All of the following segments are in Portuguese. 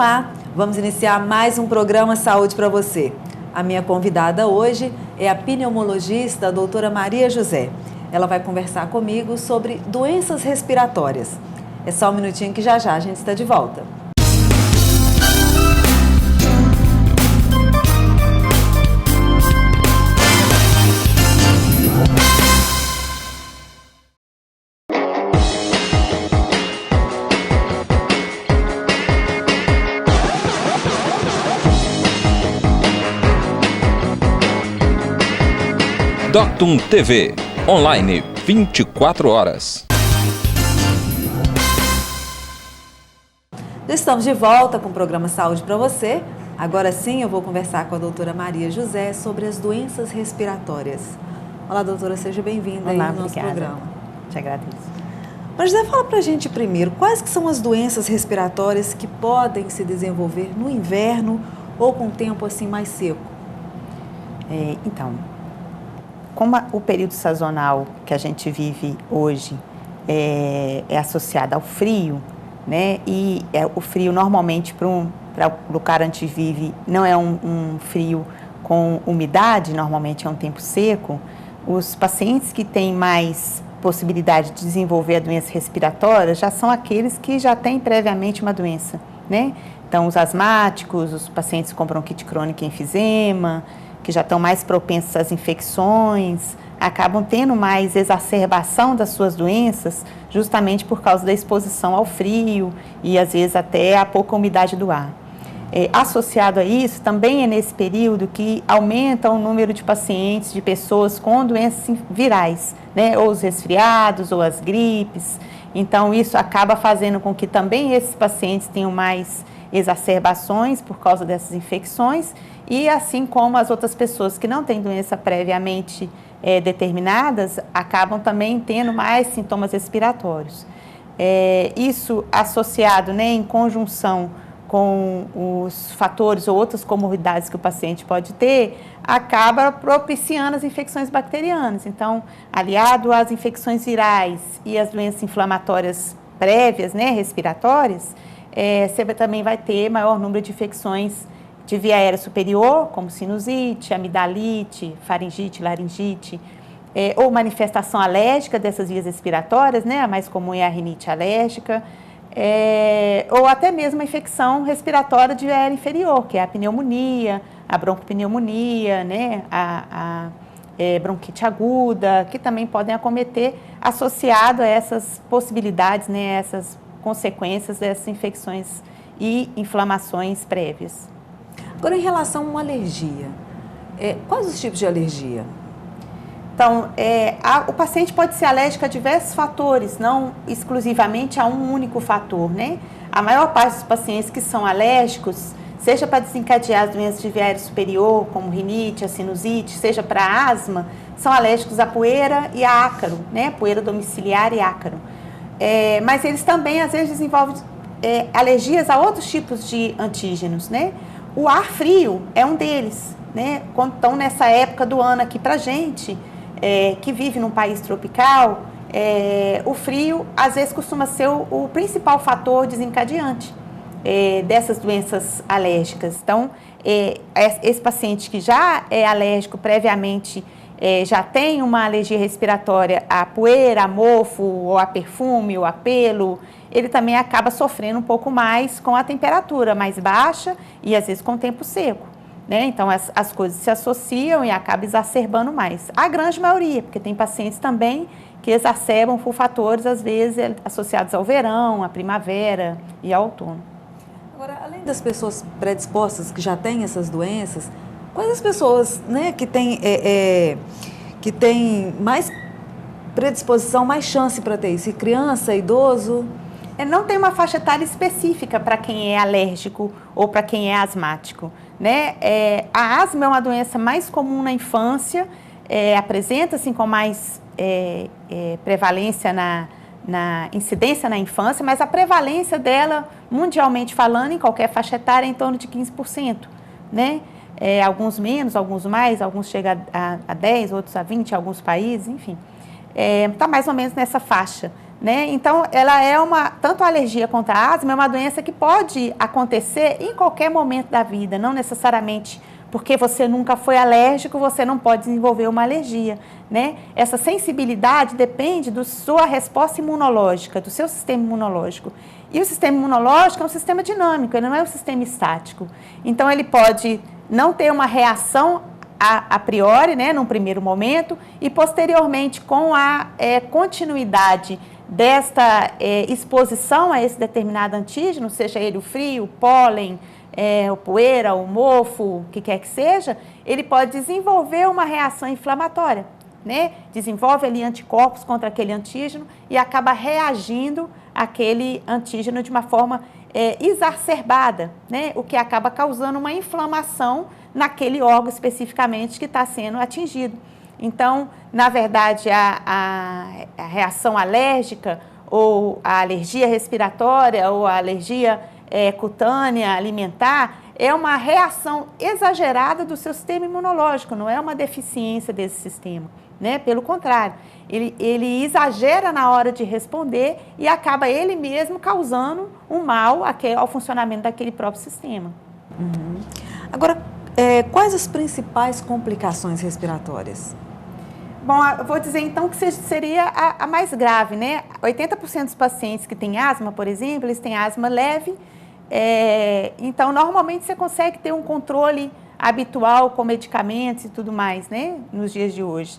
Olá, vamos iniciar mais um programa Saúde para você. A minha convidada hoje é a pneumologista a doutora Maria José. Ela vai conversar comigo sobre doenças respiratórias. É só um minutinho que já a gente está de volta. Doctum TV, online 24 horas. Estamos de volta com o programa Saúde para você. Agora sim eu vou conversar com a doutora Maria José sobre as doenças respiratórias. Olá, doutora, seja bem-vinda aí no nosso programa. Te agradeço. Maria José, fala pra gente primeiro, quais que são as doenças respiratórias que podem se desenvolver no inverno ou com tempo assim mais seco? Como o período sazonal que a gente vive hoje é associado ao frio, né? E o frio normalmente para o lugar onde vive não é um frio com umidade, normalmente é um tempo seco. Os pacientes que têm mais possibilidade de desenvolver a doença respiratória já são aqueles que já têm previamente uma doença, né? Então, os asmáticos, os pacientes com bronquite crônica e enfisema, que já estão mais propensos às infecções, acabam tendo mais exacerbação das suas doenças justamente por causa da exposição ao frio e às vezes até a pouca umidade do ar. Associado a isso, também é nesse período que aumenta o número de pacientes, de pessoas com doenças virais, né? Ou os resfriados ou as gripes. Então, isso acaba fazendo com que também esses pacientes tenham mais exacerbações por causa dessas infecções e assim como as outras pessoas que não têm doença previamente determinadas, acabam também tendo mais sintomas respiratórios. Isso associado, né, em conjunção com os fatores ou outras comorbidades que o paciente pode ter, acaba propiciando as infecções bacterianas. Então, aliado às infecções virais e às doenças inflamatórias prévias, né, respiratórias, você também vai ter maior número de infecções de via aérea superior, como sinusite, amidalite, faringite, laringite, ou manifestação alérgica dessas vias respiratórias, né? A mais comum é a rinite alérgica, ou até mesmo a infecção respiratória de via aérea inferior, que é a pneumonia, a broncopneumonia, né? A bronquite aguda, que também podem acometer associado a essas possibilidades, né? Essas consequências dessas infecções e inflamações prévias. Agora, em relação a uma alergia, quais os tipos de alergia? Então, o paciente pode ser alérgico a diversos fatores, não exclusivamente a um único fator, né? A maior parte dos pacientes que são alérgicos, seja para desencadear as doenças de via aérea superior, como rinite, a sinusite, seja para asma, são alérgicos à poeira e a ácaro, né? Poeira domiciliar e ácaro. Mas eles também, às vezes, desenvolvem alergias a outros tipos de antígenos, né? O ar frio é um deles, né? Quando estão nessa época do ano aqui pra gente, que vive num país tropical, o frio, às vezes, costuma ser o principal fator desencadeante dessas doenças alérgicas. Então, esse paciente que já é alérgico previamente, já tem uma alergia respiratória a poeira, a mofo, ou a perfume, ou a pelo, ele também acaba sofrendo um pouco mais com a temperatura mais baixa e às vezes com o tempo seco, né? Então as coisas se associam e acaba exacerbando mais. A grande maioria, porque tem pacientes também que exacerbam por fatores às vezes associados ao verão, à primavera e ao outono. Agora, além das pessoas predispostas que já têm essas doenças, quais as pessoas, né, que têm mais predisposição, mais chance para ter isso? Criança, idoso? Não tem uma faixa etária específica para quem é alérgico ou para quem é asmático, né? A asma é uma doença mais comum na infância, apresenta-se com mais prevalência na incidência na infância, mas a prevalência dela, mundialmente falando, em qualquer faixa etária, é em torno de 15%, né? Alguns menos, alguns mais, alguns chegam a 10, outros a 20 em alguns países, enfim. Está mais ou menos nessa faixa, né? Então, ela é tanto a alergia contra a asma é uma doença que pode acontecer em qualquer momento da vida, não necessariamente porque você nunca foi alérgico, você não pode desenvolver uma alergia, né? Essa sensibilidade depende da sua resposta imunológica, do seu sistema imunológico. E o sistema imunológico é um sistema dinâmico, ele não é um sistema estático. Então, ele pode não ter uma reação a priori, né, num primeiro momento, e posteriormente, com a continuidade desta exposição a esse determinado antígeno, seja ele o frio, o pólen, o poeira, o mofo, o que quer que seja, ele pode desenvolver uma reação inflamatória, né? Desenvolve ali anticorpos contra aquele antígeno e acaba reagindo àquele antígeno de uma forma exacerbada, né? O que acaba causando uma inflamação naquele órgão especificamente que está sendo atingido. Então, na verdade, a reação alérgica ou a alergia respiratória ou a alergia cutânea, alimentar, é uma reação exagerada do seu sistema imunológico, não é uma deficiência desse sistema, né? Pelo contrário, ele exagera na hora de responder e acaba ele mesmo causando um mal ao funcionamento daquele próprio sistema. Uhum. Agora, quais as principais complicações respiratórias? Bom, eu vou dizer então que seria a mais grave, né? 80% dos pacientes que têm asma, por exemplo, eles têm asma leve. Então, normalmente você consegue ter um controle habitual com medicamentos e tudo mais, né? Nos dias de hoje.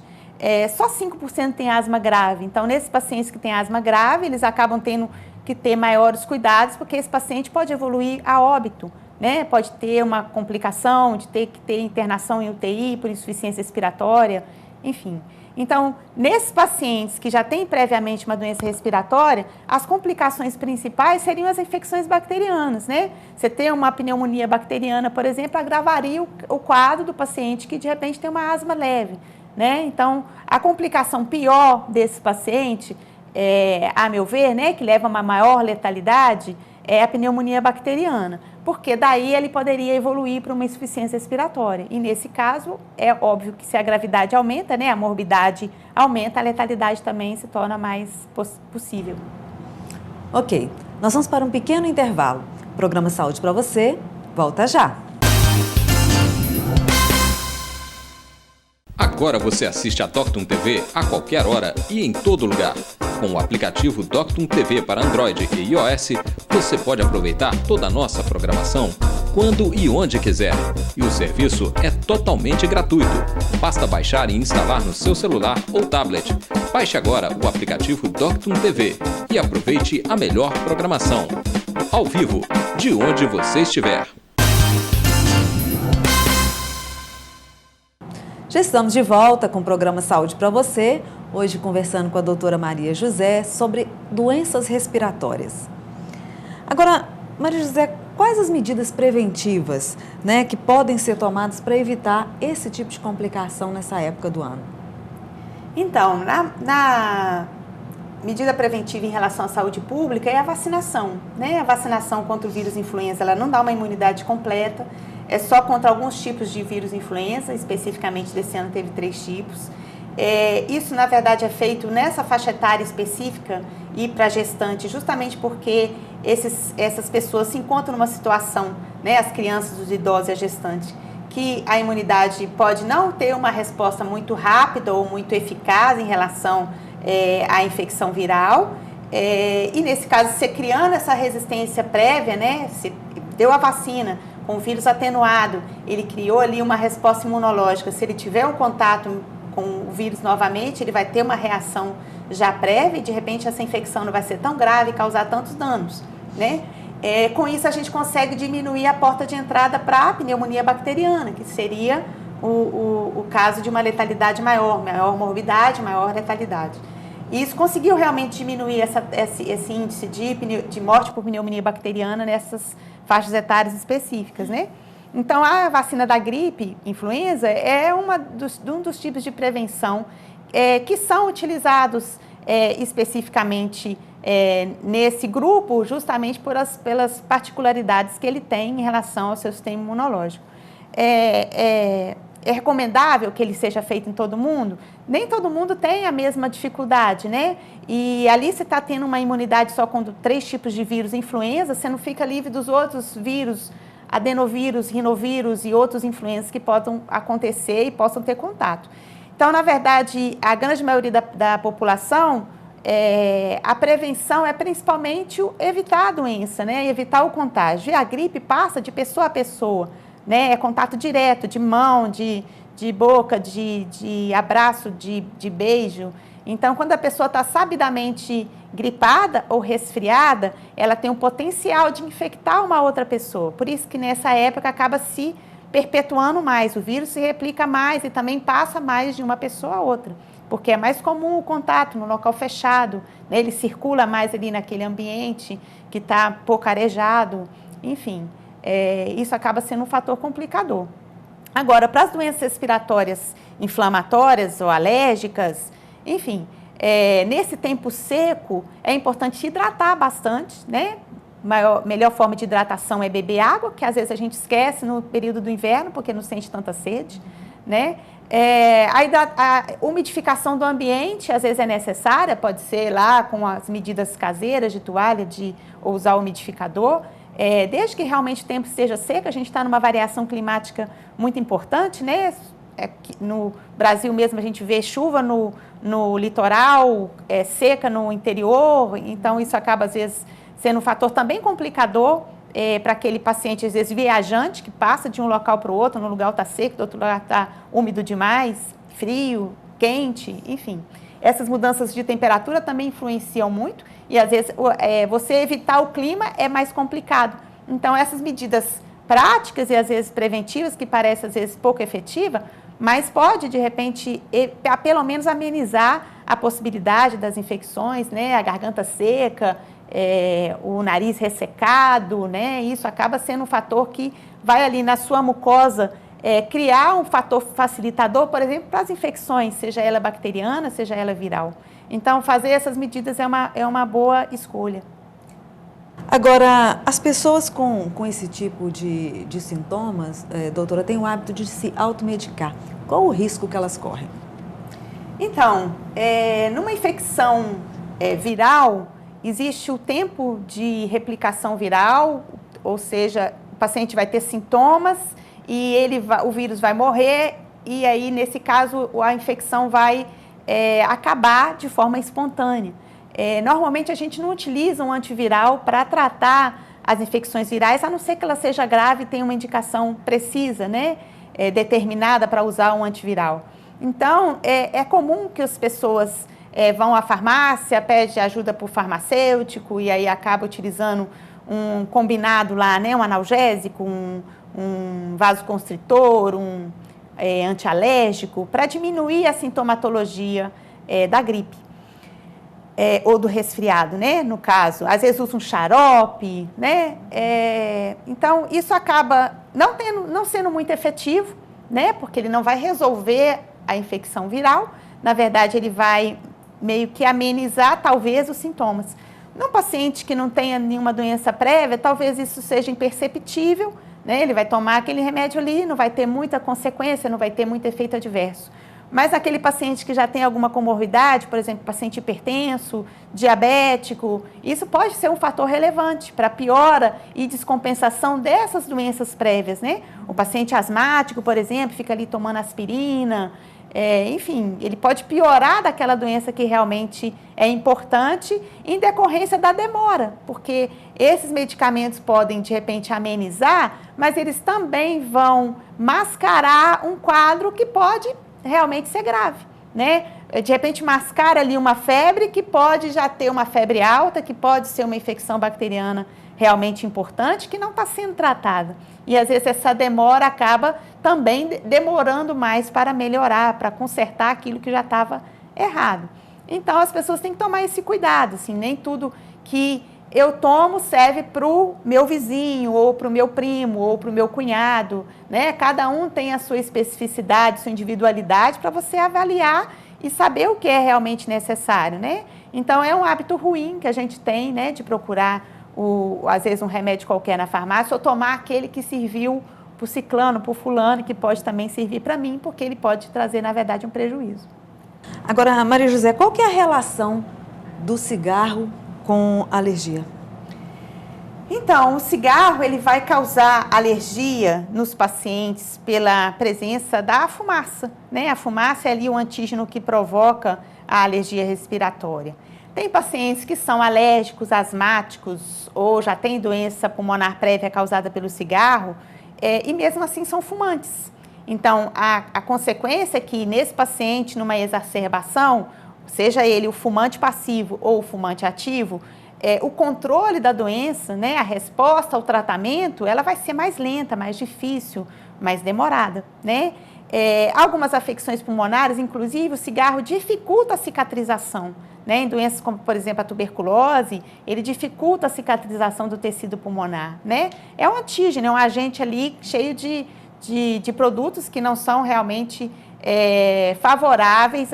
Só 5% tem asma grave. Então, nesses pacientes que têm asma grave, eles acabam tendo que ter maiores cuidados, porque esse paciente pode evoluir a óbito, né? Pode ter uma complicação de ter que ter internação em UTI por insuficiência respiratória, enfim. Então, nesses pacientes que já têm previamente uma doença respiratória, as complicações principais seriam as infecções bacterianas, né? Você ter uma pneumonia bacteriana, por exemplo, agravaria o quadro do paciente que de repente tem uma asma leve, né? Então, a complicação pior desse paciente, a meu ver, né, que leva a uma maior letalidade, é a pneumonia bacteriana, porque daí ele poderia evoluir para uma insuficiência respiratória. E nesse caso, é óbvio que se a gravidade aumenta, né, a morbidade aumenta, a letalidade também se torna mais possível. Ok, nós vamos para um pequeno intervalo. Programa Saúde para você, volta já. Agora você assiste a Doctum TV a qualquer hora e em todo lugar. Com o aplicativo Doctum TV para Android e iOS, você pode aproveitar toda a nossa programação quando e onde quiser. E o serviço é totalmente gratuito. Basta baixar e instalar no seu celular ou tablet. Baixe agora o aplicativo Doctum TV e aproveite a melhor programação. Ao vivo, de onde você estiver. Já estamos de volta com o programa Saúde para você, hoje conversando com a doutora Maria José sobre doenças respiratórias. Agora, Maria José, quais as medidas preventivas, né, que podem ser tomadas para evitar esse tipo de complicação nessa época do ano? Então, na medida preventiva em relação à saúde pública é a vacinação, né? A vacinação contra o vírus influenza, ela não dá uma imunidade completa, é só contra alguns tipos de vírus influenza, especificamente desse ano teve 3 tipos. Isso, na verdade, é feito nessa faixa etária específica e para gestante, justamente porque essas pessoas se encontram numa situação, né, as crianças, os idosos e a gestante, que a imunidade pode não ter uma resposta muito rápida ou muito eficaz em relação à infecção viral. E nesse caso, você criando essa resistência prévia, né, se deu a vacina com o vírus atenuado, ele criou ali uma resposta imunológica. Se ele tiver um contato com o vírus novamente, ele vai ter uma reação já prévia e de repente essa infecção não vai ser tão grave e causar tantos danos, né? Com isso a gente consegue diminuir a porta de entrada para a pneumonia bacteriana, que seria o caso de uma letalidade maior morbidade, maior letalidade. E isso conseguiu realmente diminuir esse índice de morte por pneumonia bacteriana nessas faixas etárias específicas, né? Então, a vacina da gripe influenza é um dos tipos de prevenção que são utilizados especificamente nesse grupo, justamente pelas particularidades que ele tem em relação ao seu sistema imunológico. é recomendável que ele seja feito em todo mundo? Nem todo mundo tem a mesma dificuldade, né? E ali você está tendo uma imunidade só com 3 tipos de vírus influenza, você não fica livre dos outros vírus, adenovírus, rinovírus e outros influenzas que possam acontecer e possam ter contato. Então, na verdade, a grande maioria da população, a prevenção é principalmente evitar a doença, né? Evitar o contágio. E a gripe passa de pessoa a pessoa, né? É contato direto, de mão, de boca, de abraço, de beijo. Então, quando a pessoa está sabidamente gripada ou resfriada, ela tem um potencial de infectar uma outra pessoa. Por isso que nessa época acaba se perpetuando mais, o vírus se replica mais e também passa mais de uma pessoa a outra, porque é mais comum o contato no local fechado, né? Ele circula mais ali naquele ambiente que está pouco arejado, enfim, isso acaba sendo um fator complicador. Agora, para as doenças respiratórias inflamatórias ou alérgicas, enfim, nesse tempo seco é importante hidratar bastante, né? Melhor forma de hidratação é beber água, que às vezes a gente esquece no período do inverno, porque não sente tanta sede, né? A umidificação do ambiente, às vezes é necessária, pode ser lá com as medidas caseiras de toalha, ou usar o umidificador. Desde que realmente o tempo esteja seco, a gente está numa variação climática muito importante, né? No Brasil mesmo a gente vê chuva no litoral, seca no interior, então isso acaba às vezes sendo um fator também complicador para aquele paciente, às vezes viajante, que passa de um local para o outro, num lugar está seco, do outro lugar está úmido demais, frio, quente, enfim. Essas mudanças de temperatura também influenciam muito e às vezes você evitar o clima é mais complicado. Então essas medidas práticas e às vezes preventivas, que parecem às vezes pouco efetiva, mas pode de repente pelo menos amenizar a possibilidade das infecções, né? A garganta seca, o nariz ressecado, né? Isso acaba sendo um fator que vai ali na sua mucosa criar um fator facilitador, por exemplo, para as infecções, seja ela bacteriana, seja ela viral. Então, fazer essas medidas é uma boa escolha. Agora, as pessoas com esse tipo de sintomas, doutora, têm o hábito de se automedicar. Qual o risco que elas correm? Então, numa infecção viral, existe o tempo de replicação viral, ou seja, o paciente vai ter sintomas e o vírus vai morrer e aí, nesse caso, a infecção vai acabar de forma espontânea. Normalmente, a gente não utiliza um antiviral para tratar as infecções virais, a não ser que ela seja grave e tenha uma indicação precisa, né, determinada para usar um antiviral. Então, é comum que as pessoas vão à farmácia, pede ajuda para o farmacêutico e aí acaba utilizando um combinado lá, né, um analgésico, um vasoconstritor, um antialérgico, para diminuir a sintomatologia da gripe ou do resfriado, né, no caso. Às vezes usa um xarope, né, então isso acaba não sendo muito efetivo, né, porque ele não vai resolver a infecção viral, na verdade ele vai meio que amenizar, talvez, os sintomas. Num paciente que não tenha nenhuma doença prévia, talvez isso seja imperceptível, né? Ele vai tomar aquele remédio ali, não vai ter muita consequência, não vai ter muito efeito adverso. Mas aquele paciente que já tem alguma comorbidade, por exemplo, paciente hipertenso, diabético, isso pode ser um fator relevante para piora e descompensação dessas doenças prévias, né? O paciente asmático, por exemplo, fica ali tomando aspirina, enfim, ele pode piorar daquela doença que realmente é importante em decorrência da demora, porque esses medicamentos podem, de repente, amenizar, mas eles também vão mascarar um quadro que pode realmente ser grave, né? De repente, mascara ali uma febre que pode já ter uma febre alta, que pode ser uma infecção bacteriana realmente importante, que não está sendo tratada. E, às vezes, essa demora acaba também demorando mais para melhorar, para consertar aquilo que já estava errado. Então, as pessoas têm que tomar esse cuidado, assim, nem tudo que eu tomo serve para o meu vizinho, ou para o meu primo, ou para o meu cunhado, né? Cada um tem a sua especificidade, sua individualidade para você avaliar e saber o que é realmente necessário, né? Então, é um hábito ruim que a gente tem, né, de procurar, às vezes, um remédio qualquer na farmácia ou tomar aquele que serviu para o ciclano, para o fulano, que pode também servir para mim, porque ele pode trazer, na verdade, um prejuízo. Agora, Maria José, qual que é a relação do cigarro com alergia? Então, o cigarro ele vai causar alergia nos pacientes pela presença da fumaça, né? A fumaça é ali o antígeno que provoca a alergia respiratória. Tem pacientes que são alérgicos, asmáticos ou já têm doença pulmonar prévia causada pelo cigarro e mesmo assim são fumantes. Então, a consequência é que nesse paciente, numa exacerbação, seja ele o fumante passivo ou o fumante ativo, o controle da doença, né, a resposta ao tratamento, ela vai ser mais lenta, mais difícil, mais demorada, né? Algumas afecções pulmonares, inclusive, o cigarro dificulta a cicatrização, né? Em doenças como, por exemplo, a tuberculose, ele dificulta a cicatrização do tecido pulmonar, né? É um antígeno, é um agente ali cheio de produtos que não são realmente favoráveis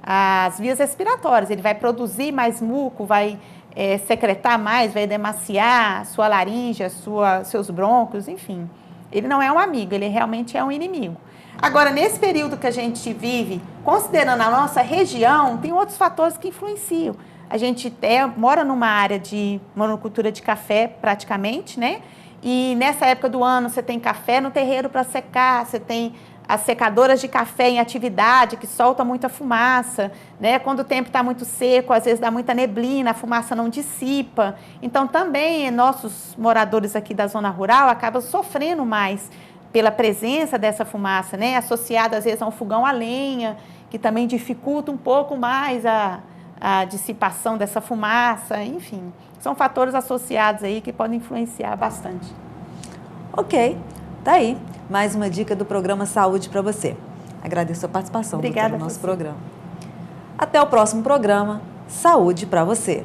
às vias respiratórias. Ele vai produzir mais muco, vai secretar mais, vai edemaciar sua laringe, seus brônquios, enfim. Ele não é um amigo, ele realmente é um inimigo. Agora, nesse período que a gente vive, considerando a nossa região, tem outros fatores que influenciam. A gente mora numa área de monocultura de café, praticamente, né? E nessa época do ano você tem café no terreiro para secar, você tem as secadoras de café em atividade que soltam muita fumaça, né? Quando o tempo está muito seco, às vezes dá muita neblina, a fumaça não dissipa. Então também nossos moradores aqui da zona rural acabam sofrendo mais pela presença dessa fumaça, né? Associada às vezes a um fogão a lenha, que também dificulta um pouco mais a dissipação dessa fumaça, enfim. São fatores associados aí que podem influenciar bastante. Ok, tá aí. Mais uma dica do programa Saúde para você. Agradeço a participação no nosso programa. Até o próximo programa Saúde para você.